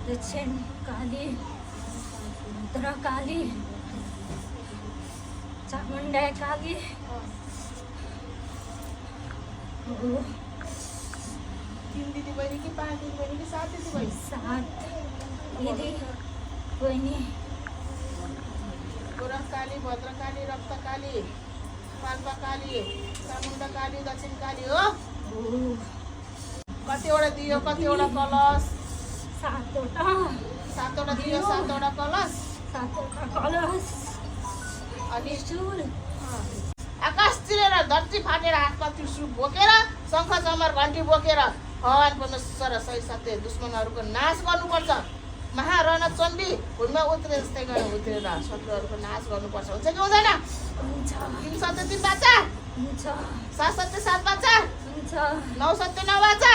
दक्षिण काली, भद्रकाली, चामुंडा काली, तीन दिदी बहिणी की 5 दिदी बहिणी की 7 दिदी बहिणी? 7 दिदी बहिणी. काली, भद्रकाली, रक्तकाली, पाल्पाकाली, चामुण्डाकाली, दक्षिणकाली हो. कतिवटा दियो, कतिवटा कलश? 7वटा. 7वटा दियो, 7वटा कलश, 7वटा कलश. अनि त्रिशूल. आकाश चिरेर धरती फाटेर हातमा त्रिशूल बोकेर शङ्ख चमर घन्टी बोकेर भगवान परमेश्वर सही सत्य दुश्मनहरूको नाश गर्नुपर्छ. महारण चण्डी भुइँमा उत्रे जस्तै गरेर उत्रेर शत्रुहरूको नाश गर्नुपर्छ. हुन्छ कि हुँदैन? हुन्छ. 3 सत्य 3 बाचा, हुन्छ. 7 सत्य 7 बाचा, हुन्छ. 9 सत्य 9 बाचा.